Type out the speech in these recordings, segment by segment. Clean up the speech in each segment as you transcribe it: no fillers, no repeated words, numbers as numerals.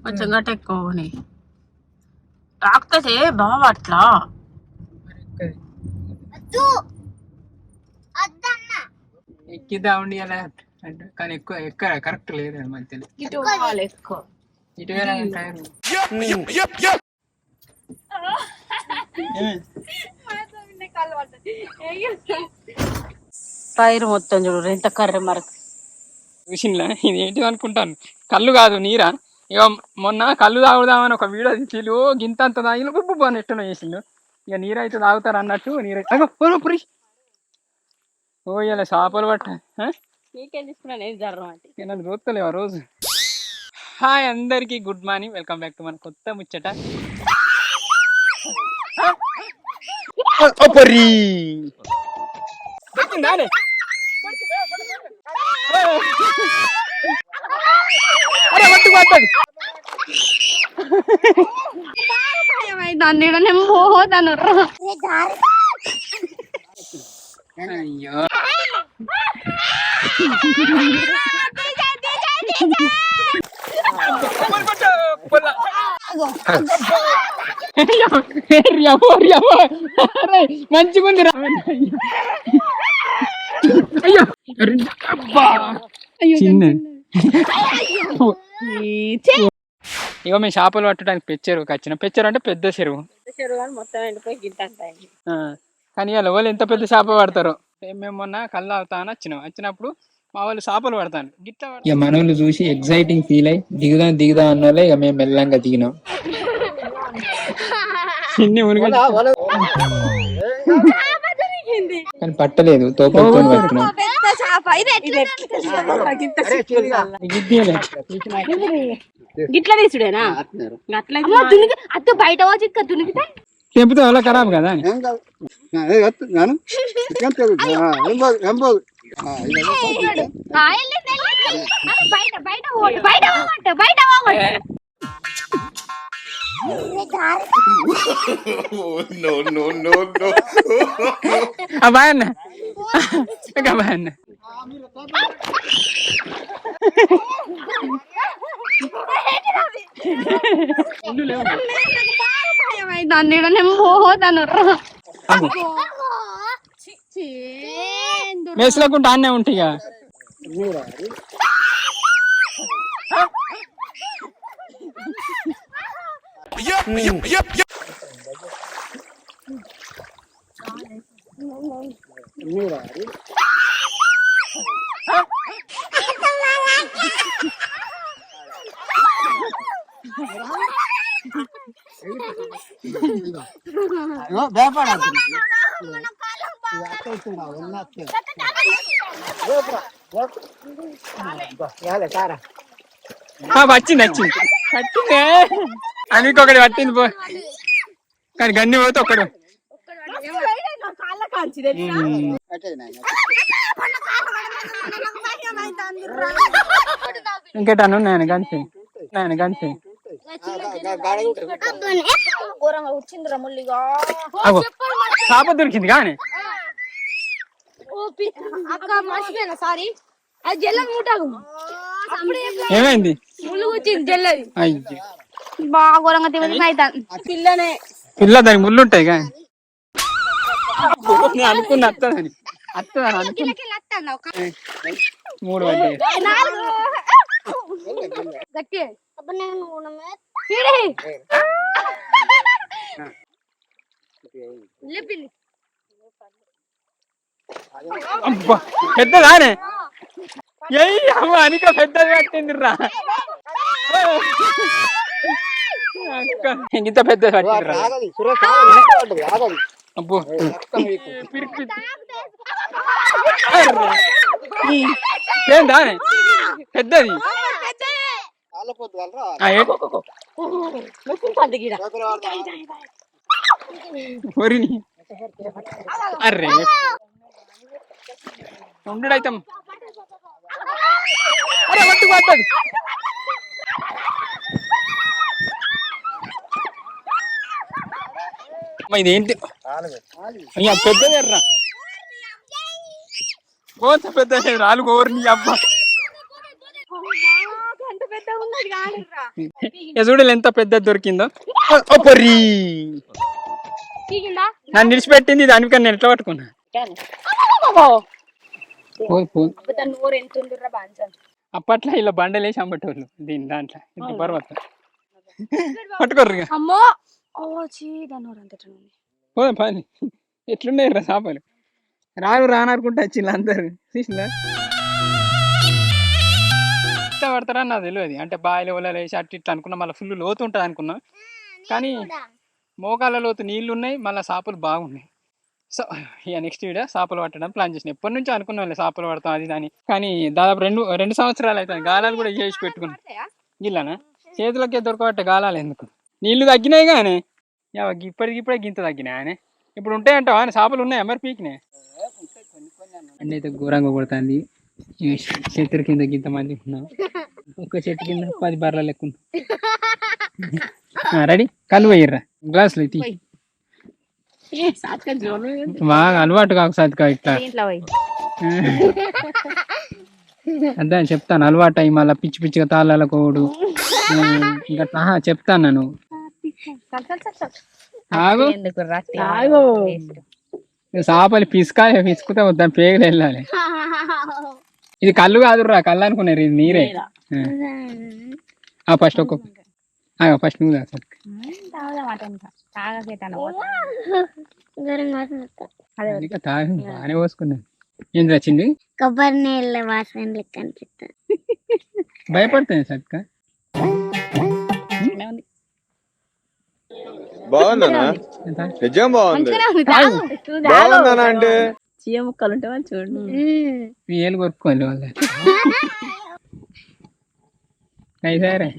కొంచెం గట్ట ఎక్కువని తాకుతుంది బాగా అట్లా ఎక్కిద్దా ఉండి అలా కానీ ఎక్కువ ఎక్కడ కరెక్ట్ లేదు మధ్యలో ఇటు ఎక్కువ ఇటు టైర్ టైర్ మొత్తం చూడు ఎంత కర్ర మరకు చూసినలా ఇది ఏంటి అనుకుంటాను కళ్ళు కాదు నీరా ఇక మొన్న కళ్ళు తాగుదామని ఒక వీడియో తీసిలు గింత అంత తాగిన బుబ్బు నెట్టున చేసిండు ఇక నీరైతే తాగుతారు అన్నట్టు నీరైతే పురీష్ ఓ ఇలా చేపలు పట్ట నన్ను చూస్తలేవా రోజు. హాయ్ అందరికీ good morning, welcome back to మన కొత్త ముచ్చట. అయ్యో మంచిగుంది చిన్న ఇగో మేము చేపలు పట్టడానికి పెచ్చెరువుకి వచ్చిన. పెచ్చెరు అంటే పెద్ద చెరువు కానీ వాళ్ళు వాళ్ళు ఎంత పెద్ద చేప పడతారో. మేము మొన్న కళ్ళు తాగుతా అని వచ్చినప్పుడు మా వాళ్ళు చేపలు పడతాను గిట్లా. ఇక మనోళ్ళు చూసి ఎగ్జైటింగ్ ఫీల్ అయ్యి దిగుదాం అన్న వాళ్ళే ఇక మేము మెల్లంగా దిగినాం. కానీ పట్టలేదు, తోపలతో పట్టినాం. గిట్లా తీసుడేనా అత్త బయట తెంపితే అలా ఖరాబ్ కదా. బాయన్న బాయన్న మేసలేకుండా అన్నే ఉంటాయి. వచ్చింది పట్టిందే అని ఒకటి పట్టింది పో. కానీ గన్ని పోతే ఒకడు ఇంకేటాను నేను గంతే చేప దొరికింది కానీ ఏమైంది పిల్ల దానికి ముళ్ళు ఉంటాయి కానీ అనుకున్నా అత్తదని మూడు పడ్డాయి. పెద్దదానే అనిక పెద్దది పట్టింది రా. ఇంత పెద్దది పట్టింది అబ్బో ఏందానే పెద్దది అర్రే ఉండడైతే పట్టు పట్టది. ఇదేంటి పెద్దది ఎర్రా కోత పెద్ద రాలు కోరి నీ అబ్బా చూడలే ఎంత పెద్ద దొరికిందో. పొర్రీ నన్ను విడిచిపెట్టింది ఇది అందుకని నేను ఎట్లా పట్టుకున్నా. అప్పట్లో ఇలా బండలు వేసి అమ్మటోళ్ళు దీని దాంట్లో ఇంత పర్వత పట్టుకోర్రు ఇక. పోదాం పని ఎట్లున్నాయి రా చేపలు రాననుకుంటా వచ్చింది అందరు చూసిందా. ఇట్లా పడతారా నాకు తెలియదు. అంటే బాయిలు ఒలలు వేసి అట్టు ఇట్లా అనుకున్నా, మళ్ళీ ఫుల్ లోతు ఉంటుంది అనుకున్నా. కానీ మోకాళ్ళ లోతు నీళ్ళు ఉన్నాయి, మళ్ళీ చేపలు బాగున్నాయి. సో ఇక నెక్స్ట్ వీడియో చేపలు పట్టడం ప్లాన్ చేసిన. ఎప్పటి నుంచో అనుకున్నాం చేపలు పడతాం అది దాని. కానీ దాదాపు రెండు సంవత్సరాలు అవుతుంది. గాలాలు కూడా చేసి పెట్టుకున్నాం. గిల్లానా చేతులకే దొరకబట్టే గాలాలు ఎందుకు, నీళ్లు తగ్గినాయి కానీ ఇప్పటికిప్పుడే గింత తగ్గినాయి ఆయన. ఇప్పుడు ఉంటాయంటావా ఆయన చేపలు ఉన్నాయా మరి పీకినాయి అన్నీ అయితే ఘోరంగా కొడుతుంది. చెట్టు కింద గింత మంది ఉన్నాం, ఒక్క చెట్టు కింద 10 బర్రెలు లెక్క ఉన్నాం. రెడీ కళ్ళు వేయర్రా గ్లాసులు తీ. బాగా అలవాటు కాకు సాధిక ఇట్లా అదే చెప్తాను. అలవాటు అయ్యి మళ్ళీ పిచ్చి పిచ్చిగా తాళాల కోడు ఇంకా చెప్తాను నేను. చేపలు పిసుకుతే వద్దాం పేగలు వెళ్ళాలి. ఇది కళ్ళు కాదురా, కళ్ళు అనుకున్నారు ఇది నీరే. ఫస్ట్ ఫస్ట్ నువ్వు బాగానే పోసుకున్నాను. ఏం వచ్చింది కొబ్బరి నీళ్ళ వాసన లెక్క అనిపిస్తుంది. భయపడుతుంది సత్క. బాగుందనా నిజం బాగుంది. బాగుందనా అంటే చీయ ముక్కలు ఉంటే వాళ్ళు చూడండి ఏళ్ళు కొట్టుకోవాలి వాళ్ళ. సరే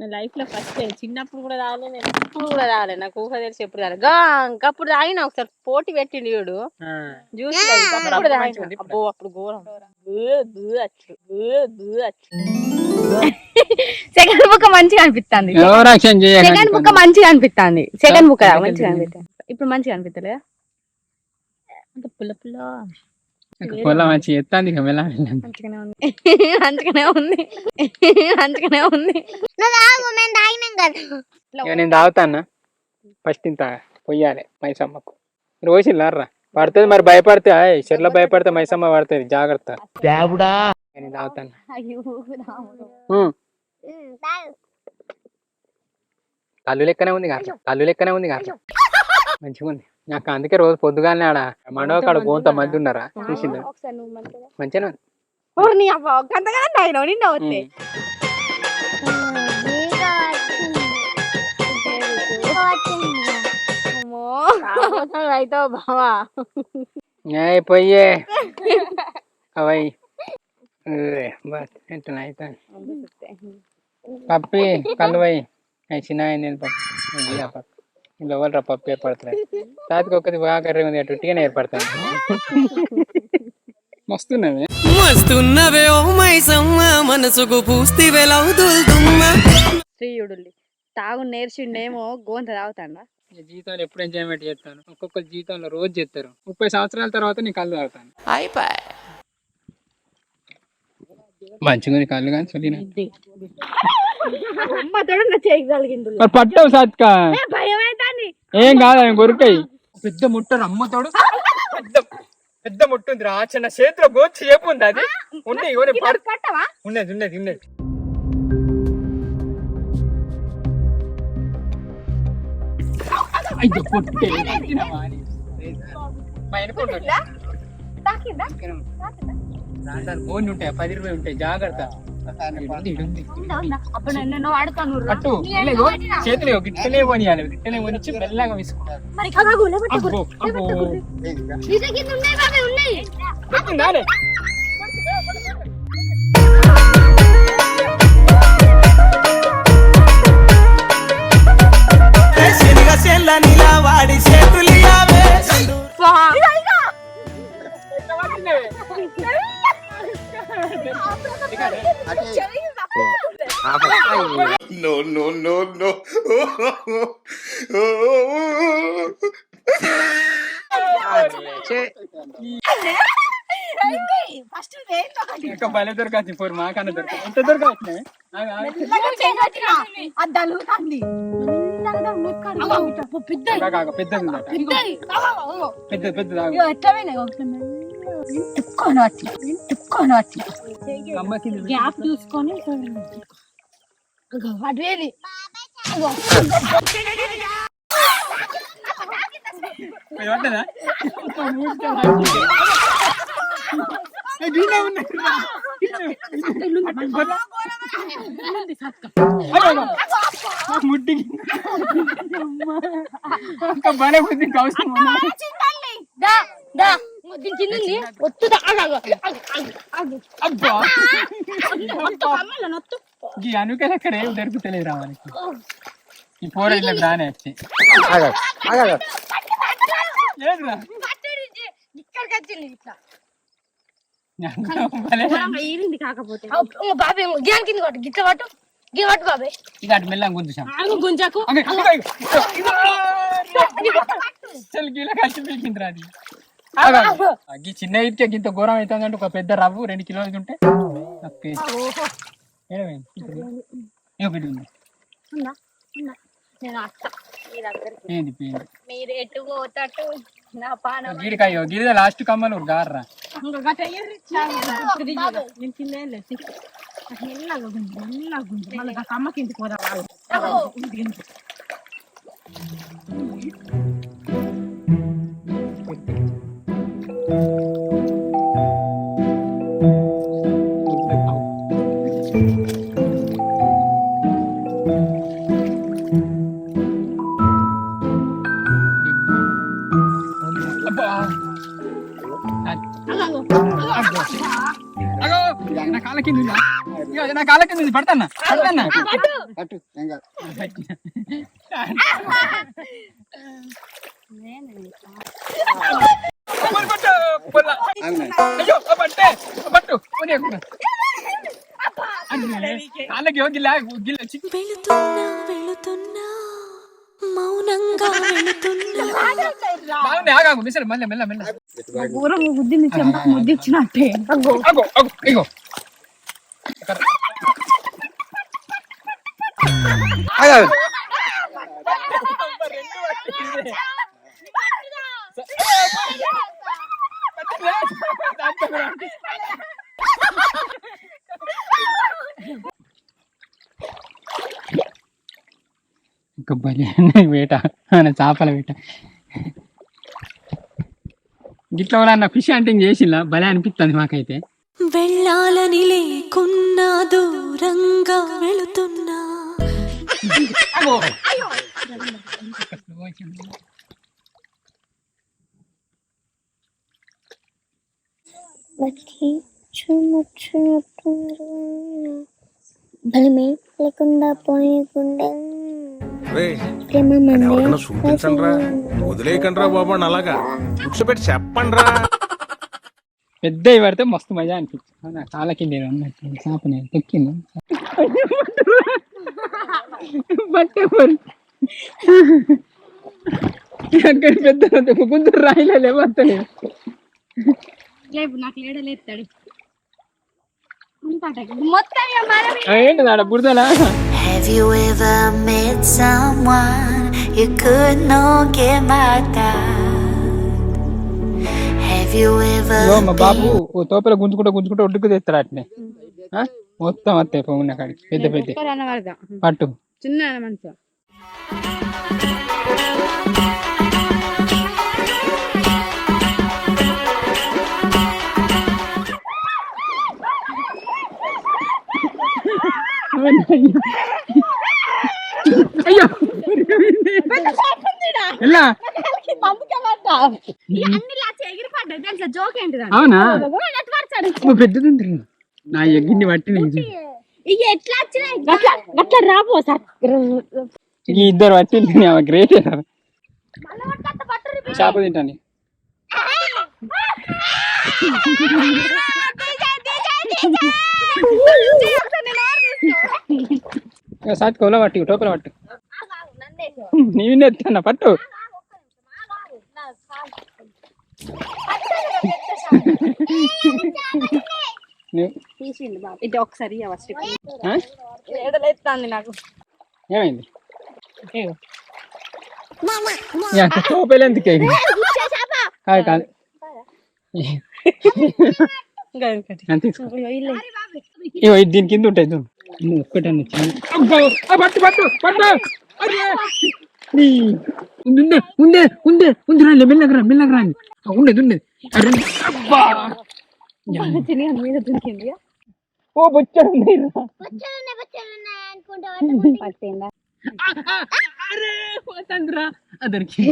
నా లైఫ్ లో ఫస్ట్ చిన్నప్పుడు కూడా తాగలే, నేను ఇప్పుడు కూడా తాగలే. నాకు ఊహ తెలిసి ఎప్పుడు తాగలే. అప్పుడు తాగిన ఒకసారి పోటీ పెట్టిండు వీడు జ్యూస్. అబ్బో అప్పుడు ఘోరం. సెకండ్ బుక్ మంచిగా అనిపిస్తుంది. సెకండ్ బుక్ మంచిగా అనిపిస్తుంది. సెకండ్ బుక్ మంచిగా అనిపిస్తుంది. ఇప్పుడు మంచిగా అనిపిస్తలేదా? అంటే పుల్ల పుల్ల మంచి ఎత్తాంది. మంచిగానే ఉంది, మంచిగానే ఉంది, మంచిగానే ఉంది. నేను తాగుతానా ఫస్ట్ ఇంత పొయ్యాలి మైసమ్మకు. రోజులారా పడుతుంది మరి, భయపడితే చెర్ల భయపడితే మైసమ్మ పడుతుంది, జాగ్రత్త. నేను తాగుతాను. కళ్ళు లెక్కనే ఉంది కాదు, కళ్ళు లెక్కనే ఉంది కాదు, మంచిగా ఉంది. నాకు అందుకే రోజు పొద్దుగానే ఆడ మండవ కాడ కొంత మంది ఉన్నారా చూసిందా, మంచిగా ఉంది. పోయే అవై పప్పి కలువై చిన్న ఇంట్లో పప్పు ఏర్పడుతున్నాయి. తాతికి ఒక్కటి బాగా కర్రీ ఉంది, అటు ఉట్టిగానే ఏర్పడతాను. మస్తున్నవే మస్తున్నవే ఓ మైసమ్మ మనసుకు పూస్తి శ్రీయుడు తాగు నేర్చిండేమో గోంత తాగుతాడా. జీవితంలో ఎప్పుడు ఎంజాయ్మెంట్ చేస్తాను, ఒక్కొక్కరు జీవితంలో రోజు చేస్తారు. 30 సంవత్సరాల తర్వాత నేను కళ్ళు తాగుతాను. మంచిగా కళ్ళు కానీ చదివిన పట్టవు సాత్క ఏం కాదు గొరికాయి. పెద్ద ముట్టరు అమ్మతోడు, పెద్ద ముట్టు ఉంది రా, చిన్న చేతిలో గోచి చేపు ఉంది. అది ఉన్నది ఉన్నది ఉన్నది ఉన్నది. బోన్ ఉంటాయి, 10 రూపాయలు ఉంటాయి, జాగ్రత్త. చేతులు గిట్టలే పోనీయాలి, గిట్టలే పోనిచ్చి మెల్లగా వేసుకోవాలి. వాడి చేతులు No, no, no, no. ఇంకా భలే దొరకాల్సి పోరు మాకన్నా దొరకదు ఎంత దొరకాల్సినవి పెద్దది పెద్ద పెద్ద గ్యాప్ చూసుకొని ముట్టికి బాగా బుద్ధి అవసరం ఈ అనుకలు ఎక్కడ ఏమి దొరుకుతలేదు రావానికి ఈ పోరాళ్ళకి రానే వచ్చి లేదురా కాకపోతే బాబే జ్ఞాన్ కింద కొట్టు గిట్ల పట్టు గిట్టు బాబే ఇక అటు మెల్లం గుంజుసాం గుంజాకు కలిసి పీకిందిరా అది చిన్న ఇటుకే ఇంత ఘోరం అవుతుందంటే ఒక పెద్ద రవ్వు 2 కిలోలు ఉంటే మీరు ఎటు పోతట్టు నా పాన గిడికాయ గిరిద లాస్ట్ కమ్మలు గార్రా అమ్మకి ఇంటికి పోదా నా కాళ్ళ కింద నా కాళ్ళ కింద పడతానా పడతానా పట్టు కాళ్ళకి గిల్ల గిల్ల మౌనంగా వెళుతున్నా బాగుంది ఆగాగు మిసలు మెల్ల మెల్ల మెల్ల బుద్ధి ముద్దు ఇచ్చినట్టే ఇగో ఇంకా బలి వేట చేపల వేట గిట్ల వాళ్ళ ఫిష్ హంటింగ్ చేసిలా భలే అనిపిస్తుంది మాకైతే వెళ్ళాలని లేకున్నా దూరంగా వెళుతున్నా బలమే లేకుండా పోయకుండా వదిలేయకండ్రా బాబు అలాగా కూర్చోబెట్టి చెప్పండి రా పెద్ద పడితే మస్తు మజా అనిపించింది నా కాళ్ళ కింద ఉన్నట్టు చేప నేను తొక్కింది బట్టే అక్కడ పెద్ద గుంటూరు రాయిలే లేవత్తలేదు నాకు లేడలేస్తాడు ఏంటి ఆడ బురదలా Have you ever met someone you could not get mad at? Have you ever మా బాబు ఓ తోపల గుంజుకుంటూ ఒడ్డుకు తెస్తాడు అట్నే మొత్తం వస్తాయి పొంగిన కాడికి పెద్ద పెద్ద పట్టు చిన్న మంచిగా అయ్యో అవునా పెద్దది నా ఎగ్గిని పట్టి రాబో ఈ ఇద్దరు పట్టి గ్రేట్ చేప తింటాను సాటి కోల పట్టి టోపల పట్టు నీవినే ఎత్తున్నా పట్టు తీసింది బాబు ఇది ఒకసారి ఆ? ఏడలేస్తుంది నాకు ఏమైంది టోపేలు ఎందుకు కాదు కాదు తీసుకో ఇగో ఇది దీని కింద ఉంటాయి చూడు నువ్వు ఒక్కటన్నా పట్టు పట్టు పట్టు ఉండే ఉండే ఉండే ఉంది రండి మెల్లగరా మెల్లగరా ఉండేది ఉండేది అబ్బా మీద దొరికింది ఓ బొచ్చాడు పట్టిందా అరే పోతంద్రా అదరికి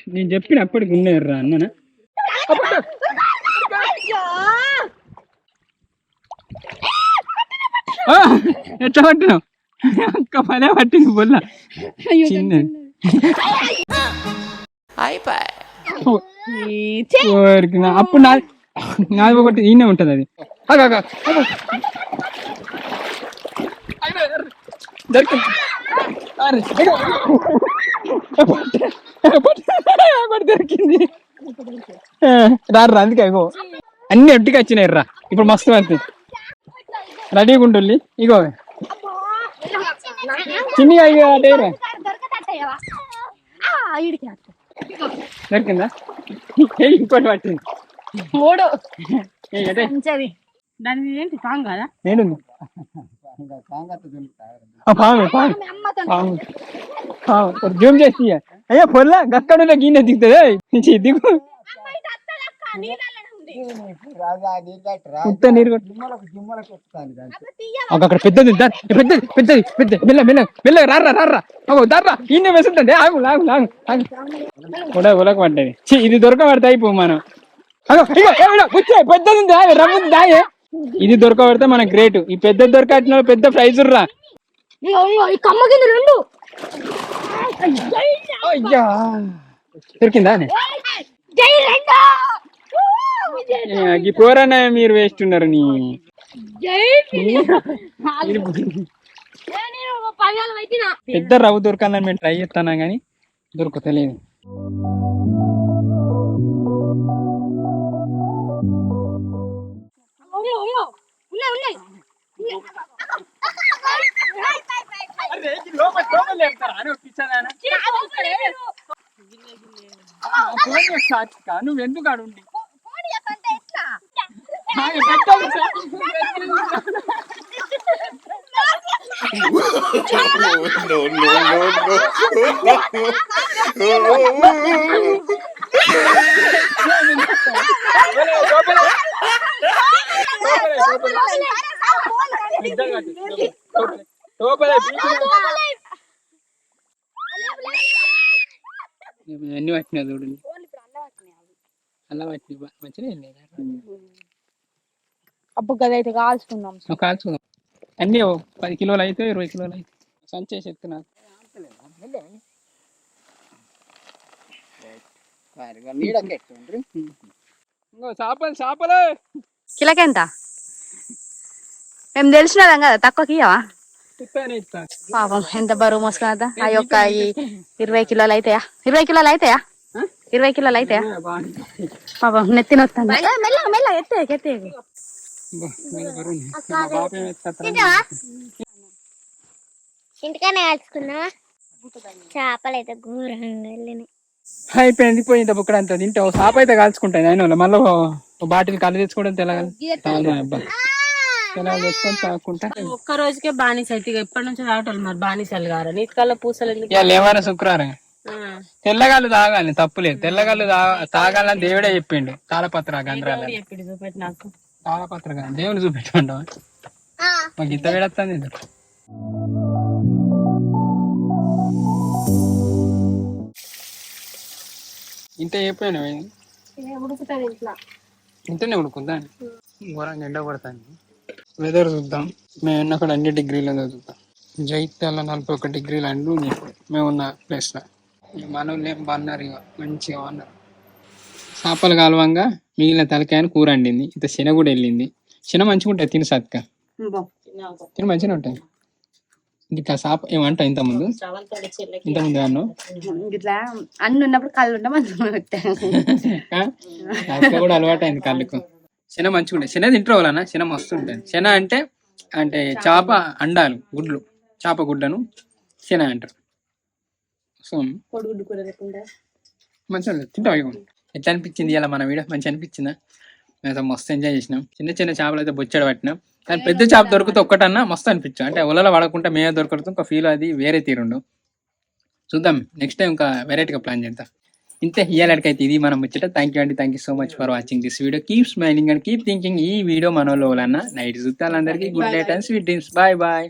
నేను చెప్పినప్పటికి ఉండేర్రా అన్న ఎట్లా పట్టినావు అక్క పదే పట్టింది బొల్ల చిన్న అప్పుడు నాది ఒకటి ఈయనే ఉంటది అది దొరికింది రారు అందుకే ఇగో అన్ని ఒట్టిగా వచ్చినాయి రా ఇప్పుడు మస్తు పడుతుంది రెడీగా ఉంటుంది ఇగో చిన్నగా ఇక డేరా దొరికిందా ఇంకోటి పట్టింది మూడు దాని మీద ఏంటి సాంగ్ కదా నేను పాము పాము పాము పాము జూమ్ చేసి అయ్యా పొల్ల గక్కడులో గిన్నె దిగుతుంది దిగు నీరు అక్కడ పెద్దది పెద్దది పెద్దది పెద్ద మెల్ల మెల్ల మెల్ల రారా రారా దారా ఈయన వేసుంటండి ఆగు లాగు లాగు ఉలక పడ్డది ఇది దొరకబడితే అయిపో మనం పెద్దది ఉంది రమ్ముంది దాగే ఇది దొరకబడితే మనకు గ్రేట్ ఈ పెద్ద దొరకట్టిన పెద్ద ప్రైజ్ రా దొరికిందా ఈ పోరన్నా మీరు వేస్ట్ ఉన్నారు నీ పెద్ద రవ్వు దొరకాలని మేము ట్రై చేస్తానా కానీ దొరకతలేదు నువ్వు ఎందుకు ఆడుండి అన్ని పట్టినా చూడండి అలా పట్టి మంచిగా అప్పుడు కదా అయితే కాల్చుకుందాం కాల్చుకుందాం అన్నీ 10 కిలోలు అయితే 20 కిలోలు అయితే సంచేసి ఎత్తున్నా చేపలు చేపలు కిలకెంత మేము తెలిసినదాం కదా తక్కువకి ఇవ్వవా పాపం ఎంత బరువు మోసుకున్నదా ఆ యొక్క 20 కిలోలు అయితాయా 20 కిలోలు అయితాయా 20 కిలోలు అయితాయా పాపం నెత్తిన వస్తాను మెల్ల మెల్ల ఎత్తే ఇంటికనే కాల్చుకున్నావా చేపలు అయితే ఘోరంగా వెళ్ళినాయి అయిపోయింది పోయింది బుక్కడ అంత తింటావు చేప అయితే కాల్చుకుంటాను ఆయన మళ్ళీ బాటిల్ కళ్ళు తెచ్చుకోవడం తెలగాలి తెచ్చుకొని తాగుకుంటా ఒక్క రోజుకే బానిస అయితే ఎప్పటి నుంచి తాగటం మరి బానిసలు గారు నీటికల్లా పూసలు లేవారా శుక్రవారం తెల్లగాళ్ళు తాగాలి తప్పులేదు తెల్లగాళ్ళు తాగాలని దేవుడే చెప్పిండు తాళపత్ర గంధ్రాలు చూపెట్టి నాకు తాళపత్ర దేవుని చూపెట్టమంటావా మాకు ఇంత వేడొస్తుంది ఇంత చెప్పాను ఇంతనే ఉడుకుందా ఘోరంగా ఎండ పడుతుంది వెదర్ చూద్దాం మేము ఉన్న అక్కడ 2 డిగ్రీలు చదువుతాం జైత్యాల 41 డిగ్రీలు అండు మేము ఉన్న ప్లేస్లో మనోళ్ళు ఏం బాగున్నారు ఇక మంచిగా బాగున్నారు చేపలు కాలవంగా మిగిలిన తలకాయని కూర వండింది ఇంత శన కూడా వెళ్ళింది శన మంచిగా ఉంటుంది తిని సత్క తిని మంచిగా ఉంటాయి ఇట్లా సాప ఏమంటావు ఇంతకుముందు అన్ను ఇట్లా అన్ని ఉన్నప్పుడు కళ్ళు ఉంటాం అక్క కూడా అలవాటు అయింది కళ్ళకు. శన మంచిగా ఉంటాయి. శన తింటారు వాళ్ళ శన మస్తు ఉంటుంది. శన అంటే అంటే చేప అండాలు గుడ్లు చేప గుడ్లను శన అంటారు. సో మంచిగా తింటావు. ఇక ఎట్లా అనిపించింది ఇలా మన వీడియో మంచిగా అనిపించిందా? మేము మస్తు ఎంజాయ్ చేసినాం. చిన్న చిన్న చేపలు అయితే బొచ్చడి పట్టినాం. కానీ పెద్ద చేప దొరికితే ఒక్కటన్నా మస్తు అనిపించాం. అంటే ఒలలో పడకుండా మేమే దొరకడం ఒక ఫీల్ అది వేరే తీరుండు. చూద్దాం నెక్స్ట్ టైం ఇంకా వెరైటీగా ప్లాన్ చేద్దాం. ఇంతే ఇయ్యాలకైతే ఇది మనం ముచ్చట. థ్యాంక్ యూ అండి. Thank you so much for watching this video. Keep smiling and keep thinking. ఈ వీడియో మన వాళ్ళన్నా నైట్ చూస్తాలందరికీ good night and sweet dreams. Bye bye.